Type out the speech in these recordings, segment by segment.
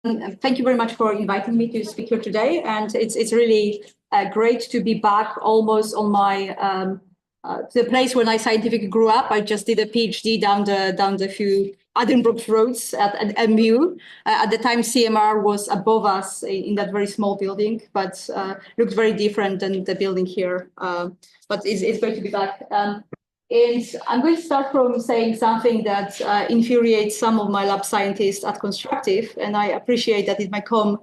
Thank you very much for inviting me to speak here today. And it's really great to be back almost on my the place where I scientifically grew up. I just did a PhD down the few Addenbrooke roads at MU. At the time, CMR was above us in that very small building, but looked very different than the building here. But it's great to be back. And I'm going to start from saying something that infuriates some of my lab scientists at Constructive, and I appreciate that it might come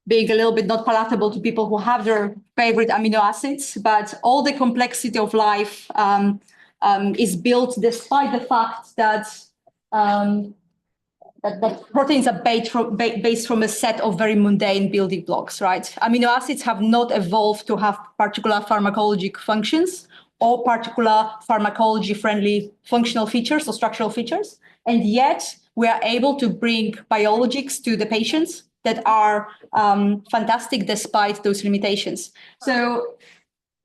being a little bit not palatable to people who have their favorite amino acids, but all the complexity of life is built despite the fact that that proteins are based from a set of very mundane building blocks, right? Amino acids have not evolved to have particular pharmacologic functions or particular pharmacology-friendly functional features or structural features. And yet we are able to bring biologics to the patients that are fantastic despite those limitations. So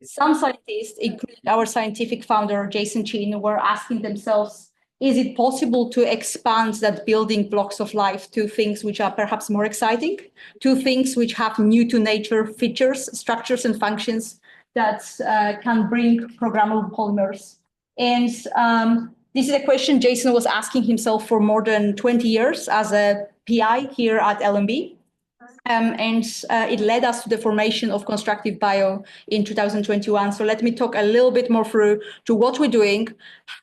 some scientists, including our scientific founder, Jason Chin, were asking themselves, is it possible to expand that building blocks of life to things which are perhaps more exciting, to things which have new to nature features, structures, and functions that can bring programmable polymers? And this is a question Jason was asking himself for more than 20 years as a PI here at LMB. And it led us to the formation of Constructive Bio in 2021. So let me talk a little bit more through to what we're doing,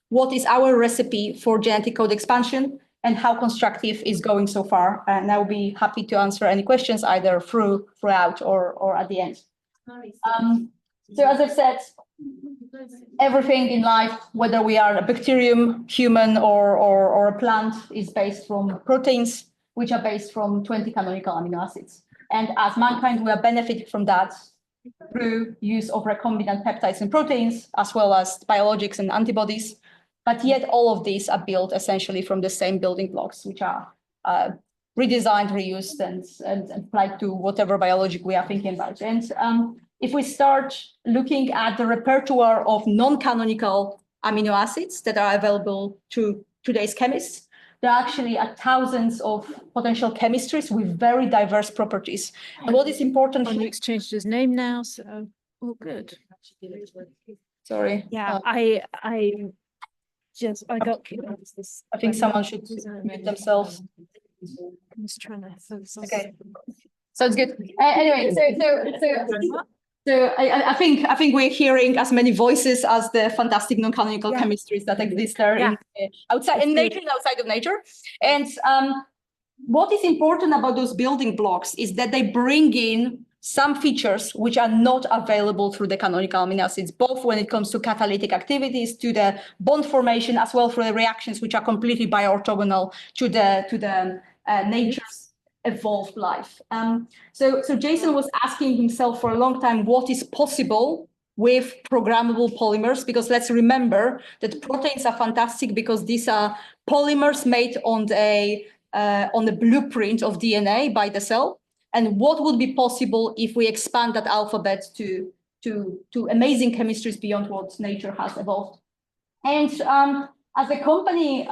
what is our recipe for genetic code expansion, and how Constructive is going so far. And I will be happy to answer any questions either throughout or at the end. So as I've said, everything in life, whether we are a bacterium, human, or a plant, is based from proteins, which are based from 20 canonical amino acids. And as mankind, we are benefiting from that through use of recombinant peptides and proteins, as well as biologics and antibodies. But yet all of these are built essentially from the same building blocks, which are redesigned, reused, and applied to whatever biologic we are thinking about. And if we start looking at the repertoire of non-canonical amino acids that are available to today's chemists, there actually are thousands of potential chemistries with very diverse properties. And what is important— Onyx changed his name now, so all good. Sorry. Yeah, I got this. I think someone should mute themselves. I'm just trying to focus on. Okay, sounds good. Anyway, so I think we're hearing as many voices as the fantastic non-canonical chemistries that exist there outside in nature and outside of nature. And what is important about those building blocks is that they bring in some features which are not available through the canonical amino acids, both when it comes to catalytic activities, to the bond formation, as well for the reactions which are completely bioorthogonal to the nature's evolved life. So Jason was asking himself for a long time what is possible with programmable polymers, because let's remember that proteins are fantastic because these are polymers made on the blueprint of DNA by the cell. And what would be possible if we expand that alphabet to amazing chemistries beyond what nature has evolved? And as a company,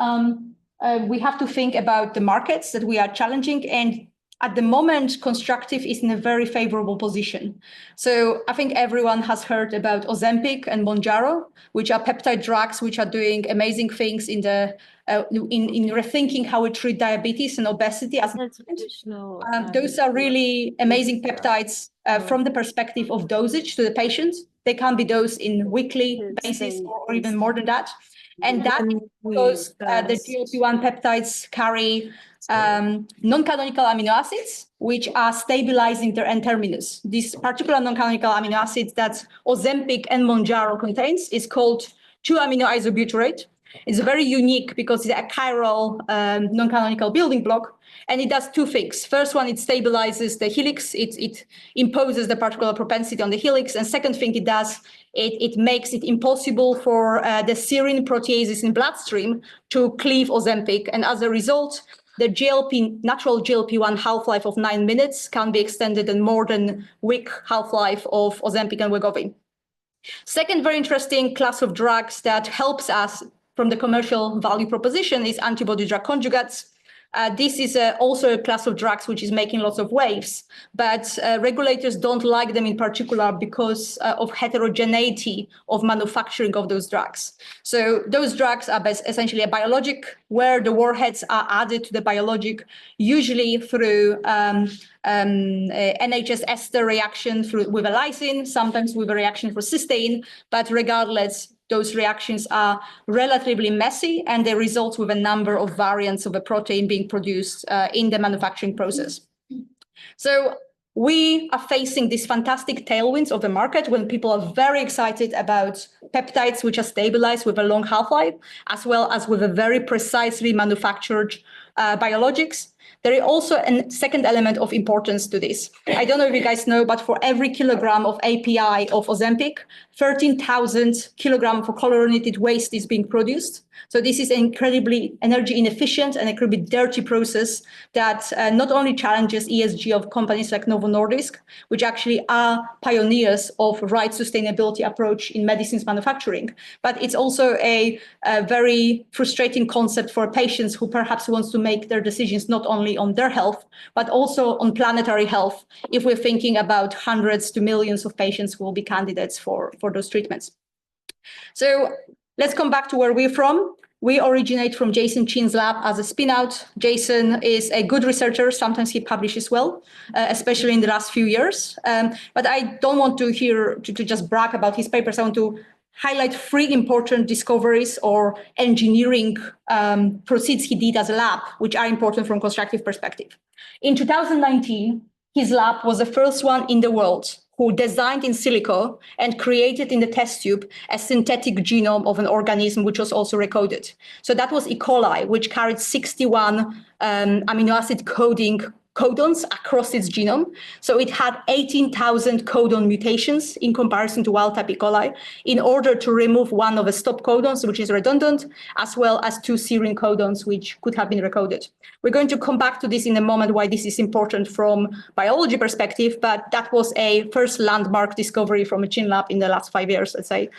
we have to think about the markets that we are challenging. And at the moment, Constructive is in a very favorable position. So I think everyone has heard about Ozempic and Mounjaro, which are peptide drugs, which are doing amazing things in rethinking how we treat diabetes and obesity. Those are really amazing peptides from the perspective of dosage to the patient. They can be dosed in weekly basis or even more than that. And that because the GLP-1 peptides carry non-canonical amino acids, which are stabilizing their N-terminus. This particular non-canonical amino acids that Ozempic and Mounjaro contains is called 2-amino isobutyrate. It's very unique because it's a chiral non-canonical building block, and it does two things. First one, it stabilizes the helix. It imposes the particular propensity on the helix. And second thing it does, it makes it impossible for the serine proteases in bloodstream to cleave Ozempic. And as a result, the natural GLP-1 half-life of 9 minutes can be extended in more than week half-life of Ozempic and Wegovy. Second very interesting class of drugs that helps us from the commercial value proposition is antibody drug conjugates. This is also a class of drugs which is making lots of waves, but regulators don't like them in particular because of heterogeneity of manufacturing of those drugs. So those drugs are essentially a biologic where the warheads are added to the biologic, usually through NHS ester reaction with a lysine, sometimes with a reaction for cysteine, but regardless, those reactions are relatively messy and they result with a number of variants of a protein being produced in the manufacturing process. So we are facing these fantastic tailwinds of the market when people are very excited about peptides which are stabilized with a long half-life, as well as with a very precisely manufactured biologics. There is also a second element of importance to this. I don't know if you guys know, but for every kilogram of API of Ozempic, 13,000 kilograms of chlorinated waste is being produced. So this is an incredibly energy inefficient and incredibly dirty process that not only challenges ESG of companies like Novo Nordisk, which actually are pioneers of right sustainability approach in medicines manufacturing, but it's also a very frustrating concept for patients who perhaps wants to make their decisions not only on their health, but also on planetary health, if we're thinking about hundreds to millions of patients who will be candidates for those treatments. So let's come back to where we're from. We originate from Jason Chin's lab as a spin-out. Jason is a good researcher. Sometimes he publishes well, especially in the last few years. But I don't want to just brag about his papers. I want to highlight 3 important discoveries or engineering proceeds he did as a lab, which are important from constructive perspective. In 2019, his lab was the first one in the world who designed in silico and created in the test tube a synthetic genome of an organism which was also recoded. So that was E. coli, which carried 61 amino acid coding codons across its genome. So it had 18,000 codon mutations in comparison to wild-type E. coli in order to remove one of the stop codons, which is redundant, as well as 2 serine codons, which could have been recoded. We're going to come back to this in a moment, why this is important from biology perspective, but that was a first landmark discovery from a Chin lab in the last 5 years, let's say.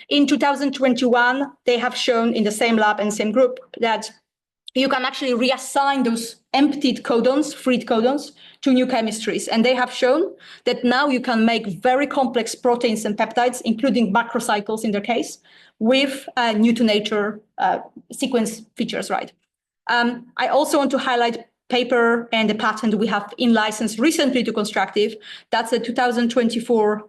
In 2021, they have shown in the same lab and same group that you can actually reassign those emptied codons, freed codons, to new chemistries. And they have shown that now you can make very complex proteins and peptides, including macrocycles in their case, with new to nature sequence features, right? I also want to highlight paper and the patent we have in-licensed recently to Constructive. That's a 2024,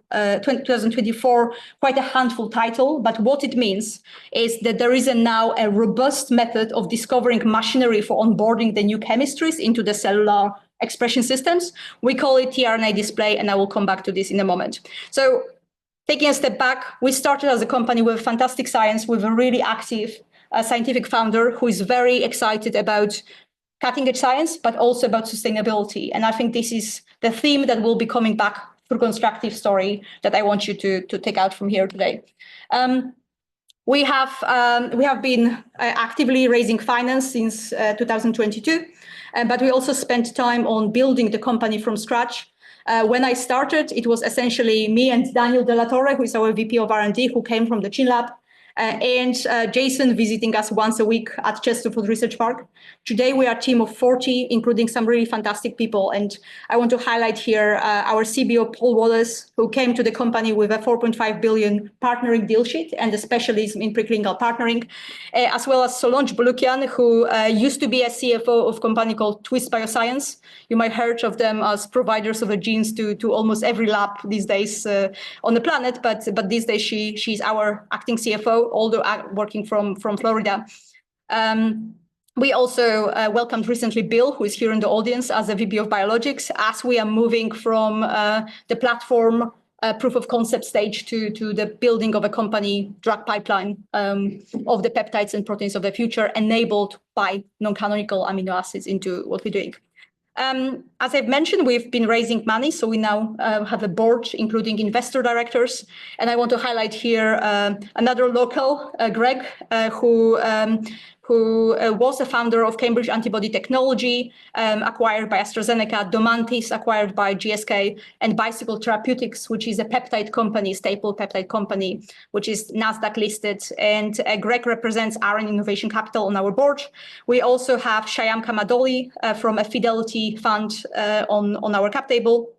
quite a handful title. But what it means is that there is now a robust method of discovering machinery for onboarding the new chemistries into the cellular expression systems. We call it tRNA display, and I will come back to this in a moment. So taking a step back, we started as a company with fantastic science, with a really active scientific founder who is very excited about cutting-edge science, but also about sustainability. And I think this is the theme that will be coming back through Constructive story that I want you to take out from here today. We have been actively raising finance since 2022, but we also spent time on building the company from scratch. When I started, it was essentially me and Daniel De La Torre, who is our VP of R&D, who came from the Chin Lab, and Jason visiting us once a week at Chesterfield Research Park. Today, we are a team of 40, including some really fantastic people. And I want to highlight here our CBO, Paul Wallace, who came to the company with a 4.5 billion partnering deal sheet and a specialism in preclinical partnering, as well as Solange Bolukian, who used to be a CFO of a company called Twist Bioscience. You might have heard of them as providers of the genes to almost every lab these days on the planet. But these days, she's our acting CFO, although working from Florida. We also welcomed recently Bill, who is here in the audience, as a VP of Biologics, as we are moving from the platform proof of concept stage to the building of a company drug pipeline of the peptides and proteins of the future, enabled by non-canonical amino acids into what we're doing. As I've mentioned, we've been raising money, so we now have a board, including investor directors. And I want to highlight here another local, Greg, who who was a founder of Cambridge Antibody Technology, acquired by AstraZeneca, Domantis, acquired by GSK, and Bicycle Therapeutics, which is a peptide company, staple peptide company, which is NASDAQ listed. And Greg represents RN Innovation Capital on our board. We also have Shyam Kamadoli from a Fidelity fund on our cap table,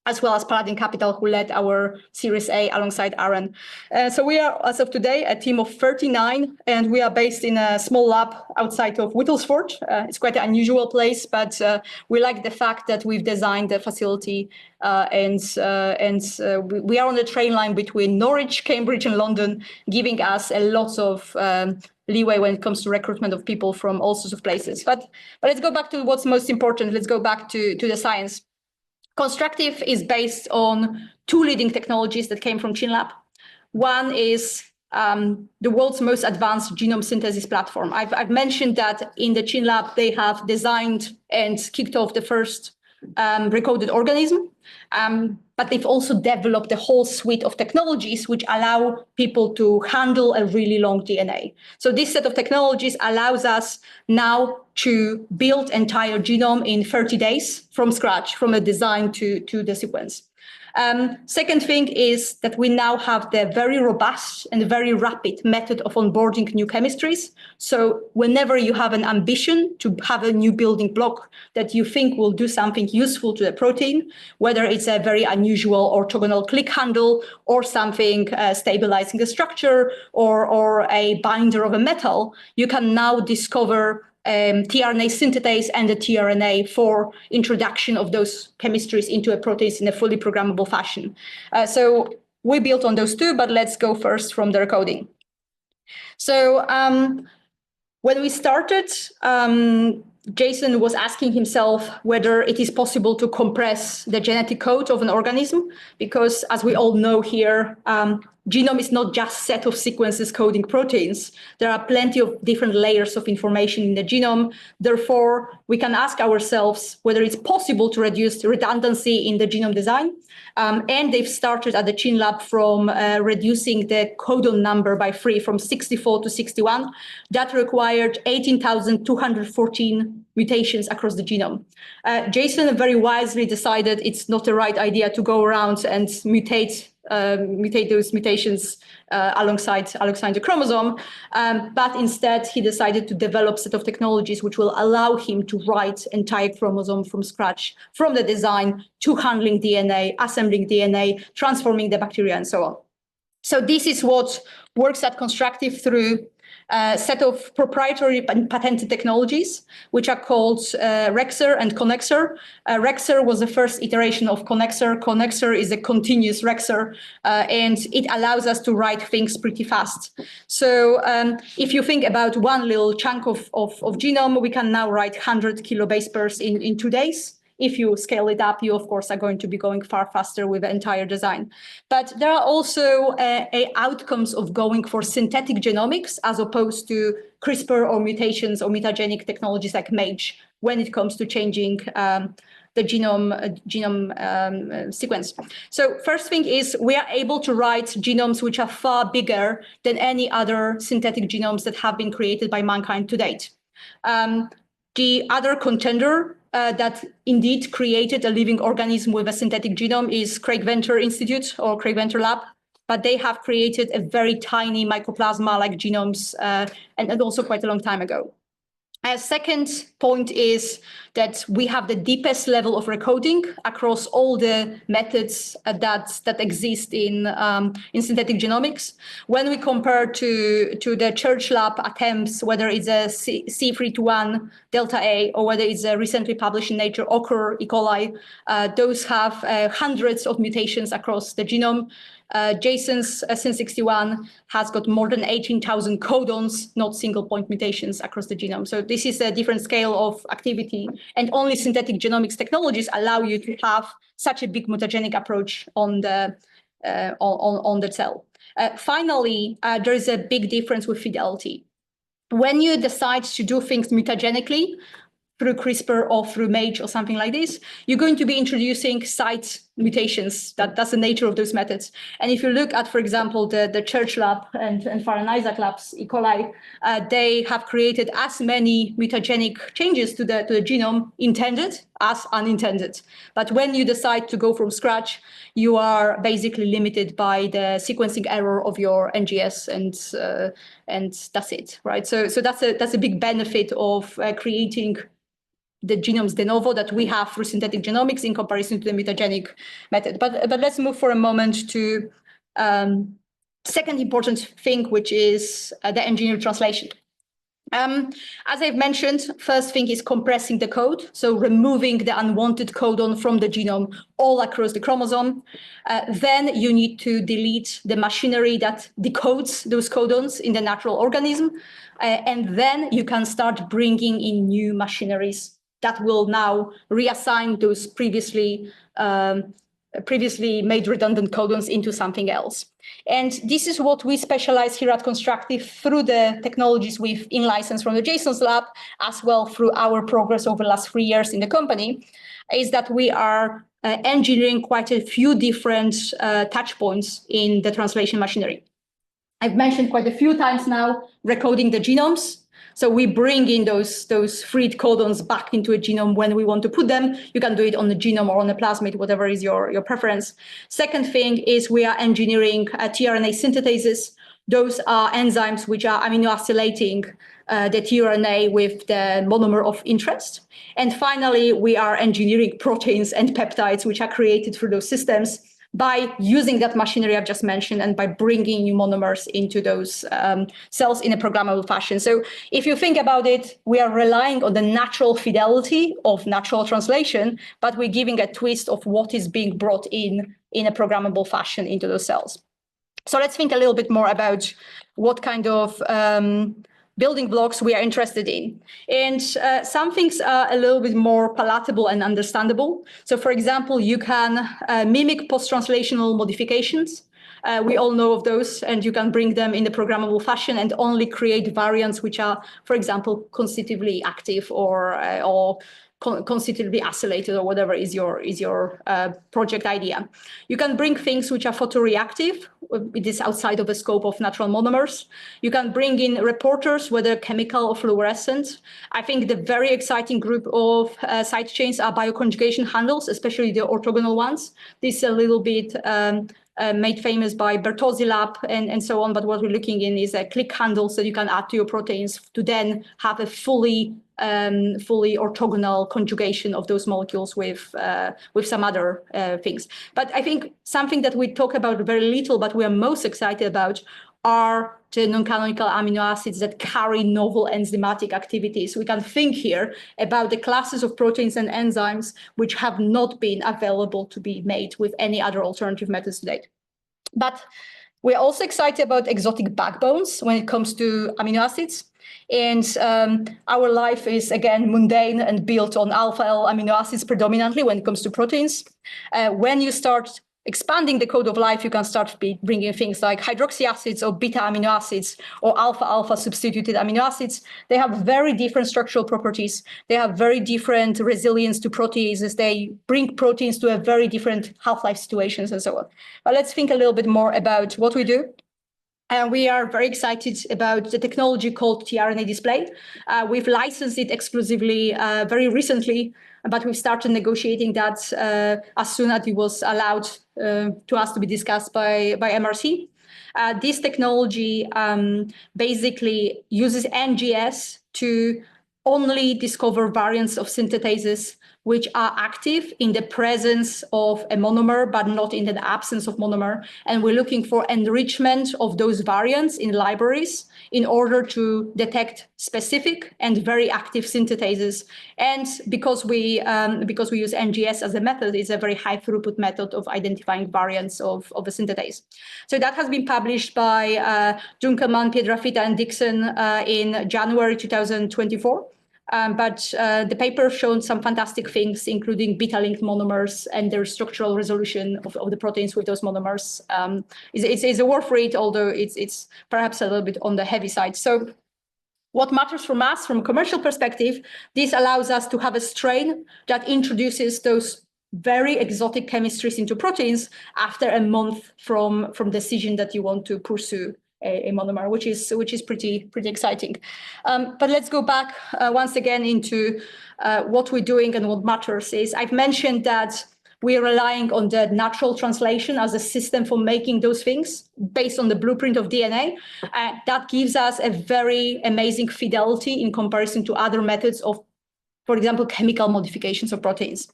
as well as Paladin Capital, who led our Series A alongside Aaron. So we are, as of today, a team of 39, and we are based in a small lab outside of Whittlesford. It's quite an unusual place, but we like the fact that we've designed the facility and we are on the train line between Norwich, Cambridge, and London, giving us a lot of leeway when it comes to recruitment of people from all sorts of places. But let's go back to what's most important. Let's go back to the science. Constructive is based on two leading technologies that came from ChinLab. One is the world's most advanced genome synthesis platform. I've mentioned that in the ChinLab, they have designed and kicked off the first recoded organism, but they've also developed a whole suite of technologies which allow people to handle a really long DNA. So this set of technologies allows us now to build entire genome in 30 days from scratch, from a design to the sequence. Second thing is that we now have the very robust and very rapid method of onboarding new chemistries. So whenever you have an ambition to have a new building block that you think will do something useful to the protein, whether it's a very unusual orthogonal click handle or something stabilizing the structure or a binder of a metal, you can now discover tRNA synthetase and the tRNA for introduction of those chemistries into a protein in a fully programmable fashion. So we built on those two, but let's go first from the recoding. So when we started, Jason was asking himself whether it is possible to compress the genetic code of an organism, because as we all know here, genome is not just a set of sequences coding proteins. There are plenty of different layers of information in the genome. Therefore, we can ask ourselves whether it's possible to reduce redundancy in the genome design. And they've started at the ChinLab from reducing the codon number by 3 from 64 to 61. That required 18,214 mutations across the genome. Jason very wisely decided it's not the right idea to go around and mutate those mutations alongside the chromosome, but instead he decided to develop a set of technologies which will allow him to write entire chromosome from scratch, from the design to handling DNA, assembling DNA, transforming the bacteria, and so on. So this is what works at Constructive through a set of proprietary and patented technologies, which are called Rexer and Connexer. Rexer was the first iteration of Connexer. Connexer is a continuous Rexer, and it allows us to write things pretty fast. So if you think about one little chunk of genome, we can now write 100 kilobase pairs in 2 days. If you scale it up, you, of course, are going to be going far faster with the entire design. But there are also outcomes of going for synthetic genomics as opposed to CRISPR or mutations or mutagenic technologies like MAGE when it comes to changing the genome sequence. So first thing is we are able to write genomes which are far bigger than any other synthetic genomes that have been created by mankind to date. The other contender that indeed created a living organism with a synthetic genome is Craig Venter Institute or Craig Venter Lab, but they have created a very tiny mycoplasma-like genomes and also quite a long time ago. A second point is that we have the deepest level of recoding across all the methods that exist in synthetic genomics. When we compare to the Church Lab attempts, whether it's a C321 delta A or whether it's a recently published in Nature Occur E. coli, those have hundreds of mutations across the genome. Jason's Sin61 has got more than 18,000 codons, not single point mutations across the genome. So this is a different scale of activity, and only synthetic genomics technologies allow you to have such a big mutagenic approach on the cell. Finally, there is a big difference with fidelity. When you decide to do things mutagenically, through CRISPR or through MAGE or something like this, you're going to be introducing site mutations. That's the nature of those methods. And if you look at, for example, the Church lab and Farah Isaac labs, E. coli, they have created as many mutagenic changes to the genome intended as unintended. But when you decide to go from scratch, you are basically limited by the sequencing error of your NGS, and that's it, right? So that's a big benefit of creating the genomes de novo that we have through synthetic genomics in comparison to the mutagenic method. But let's move for a moment to second important thing, which is the engineered translation. As I've mentioned, first thing is compressing the code, so removing the unwanted codon from the genome all across the chromosome. Then you need to delete the machinery that decodes those codons in the natural organism. And then you can start bringing in new machineries that will now reassign those previously made redundant codons into something else. And this is what we specialize here at Constructive through the technologies we've in-licensed from the Jason's lab, as well through our progress over the last 3 years in the company, is that we are engineering quite a few different touch points in the translation machinery. I've mentioned quite a few times now recoding the genomes. So we bring in those freed codons back into a genome when we want to put them. You can do it on the genome or on the plasmid, whatever is your preference. Second thing is we are engineering tRNA synthetases. Those are enzymes which are aminoacylating the tRNA with the monomer of interest. And finally, we are engineering proteins and peptides, which are created through those systems by using that machinery I've just mentioned and by bringing new monomers into those cells in a programmable fashion. So if you think about it, we are relying on the natural fidelity of natural translation, but we're giving a twist of what is being brought in a programmable fashion into those cells. So let's think a little bit more about what kind of building blocks we are interested in. And some things are a little bit more palatable and understandable. So for example, you can mimic post-translational modifications. We all know of those, and you can bring them in the programmable fashion and only create variants which are, for example, constitutively active or constitutively acylated or whatever is your project idea. You can bring things which are photoreactive. It is outside of the scope of natural monomers. You can bring in reporters, whether chemical or fluorescent. I think the very exciting group of side chains are bioconjugation handles, especially the orthogonal ones. This is a little bit made famous by Bertozzi lab and so on. But what we're looking in is a click handles that you can add to your proteins to then have a fully orthogonal conjugation of those molecules with some other things. But I think something that we talk about very little, but we are most excited about, are the non-canonical amino acids that carry novel enzymatic activities. We can think here about the classes of proteins and enzymes which have not been available to be made with any other alternative methods to date. But we're also excited about exotic backbones when it comes to amino acids. And our life is, again, mundane and built on alpha L amino acids predominantly when it comes to proteins. When you start expanding the code of life, you can start bringing things like hydroxy acids or beta amino acids or alpha-alpha substituted amino acids. They have very different structural properties. They have very different resilience to proteases. They bring proteins to a very different half-life situations and so on. But let's think a little bit more about what we do. And we are very excited about the technology called tRNA display. We've licensed it exclusively very recently, but we've started negotiating that as soon as it was allowed to us to be discussed by MRC. This technology basically uses NGS to only discover variants of synthetases which are active in the presence of a monomer, but not in the absence of monomer. And we're looking for enrichment of those variants in libraries in order to detect specific and very active synthetases. And because we use NGS as a method, it's a very high throughput method of identifying variants of a synthetase. So that has been published by Dunkelman, Piedrafita, and Dixon in January 2024. But the paper showed some fantastic things, including beta-linked monomers and their structural resolution of the proteins with those monomers. It's a worth read, although it's perhaps a little bit on the heavy side. So What matters from us, from a commercial perspective, this allows us to have a strain that introduces those very exotic chemistries into proteins after a month from decision that you want to pursue a monomer, which is pretty exciting. But let's go back once again into what we're doing and what matters is I've mentioned that we are relying on the natural translation as a system for making those things based on the blueprint of DNA. That gives us a very amazing fidelity in comparison to other methods of, for example, chemical modifications of proteins.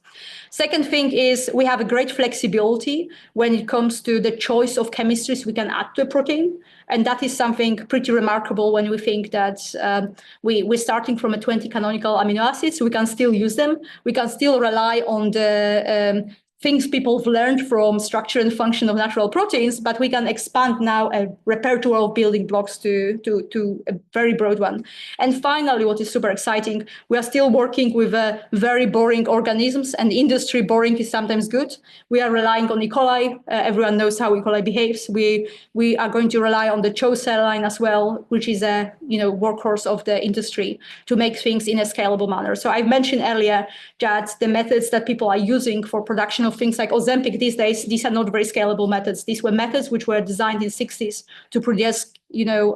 Second thing is we have a great flexibility when it comes to the choice of chemistries we can add to a protein. And that is something pretty remarkable when we think that we're starting from a 20 canonical amino acids. We can still use them. We can still rely on the things people have learned from structure and function of natural proteins, but we can expand now a repertoire of building blocks to a very broad one. And finally, what is super exciting, we are still working with very boring organisms, and industry boring is sometimes good. We are relying on E. coli. Everyone knows how E. coli behaves. We are going to rely on the CHO cell line as well, which is a workhorse of the industry to make things in a scalable manner. So I've mentioned earlier that the methods that people are using for production of things like Ozempic these days, these are not very scalable methods. These were methods which were designed in the 60s to produce,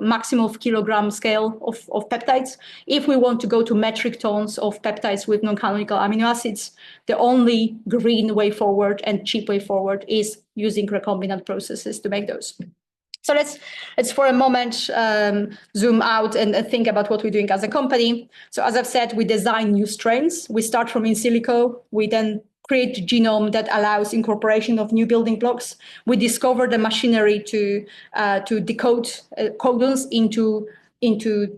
maximum of kilogram scale of peptides. If we want to go to metric tons of peptides with non-canonical amino acids, the only green way forward and cheap way forward is using recombinant processes to make those. So let's for a moment zoom out and think about what we're doing as a company. So as I've said, we design new strains. We start from in silico. We then create a genome that allows incorporation of new building blocks. We discover the machinery to decode codons into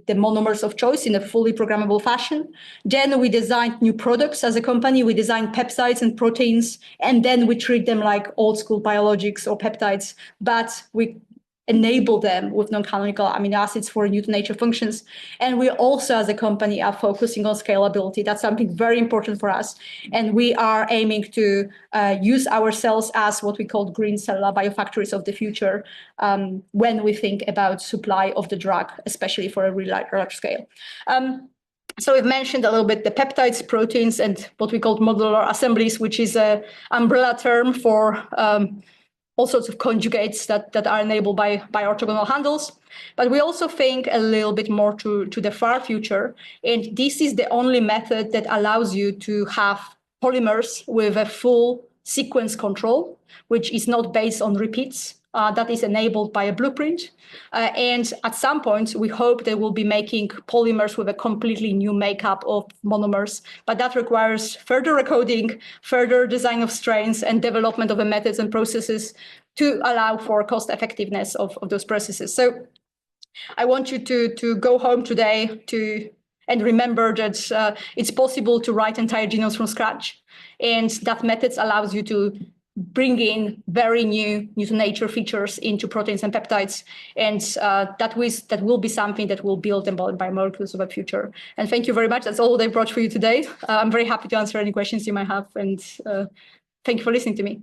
the monomers of choice in a fully programmable fashion. Then we design new products as a company. We design peptides and proteins, and then we treat them like old school biologics or peptides, but we enable them with non-canonical amino acids for new to nature functions. And we also, as a company, are focusing on scalability. That's something very important for us. And we are aiming to use our cells as what we call green cellular biofactories of the future when we think about supply of the drug, especially for a really large scale. So we've mentioned a little bit the peptides, proteins, and what we call modular assemblies, which is an umbrella term for all sorts of conjugates that are enabled by orthogonal handles. But we also think a little bit more to the far future. And this is the only method that allows you to have polymers with a full sequence control, which is not based on repeats. That is enabled by a blueprint. And at some point, we hope they will be making polymers with a completely new makeup of monomers. But that requires further recoding, further design of strains, and development of the methods and processes to allow for cost effectiveness of those processes. So I want you to go home today and remember that it's possible to write entire genomes from scratch. And that methods allows you to bring in very new to nature features into proteins and peptides. And that will be something that will build embodied biomolecules of the future. And thank you very much. That's all they brought for you today. I'm very happy to answer any questions you might have. And thank you for listening to me.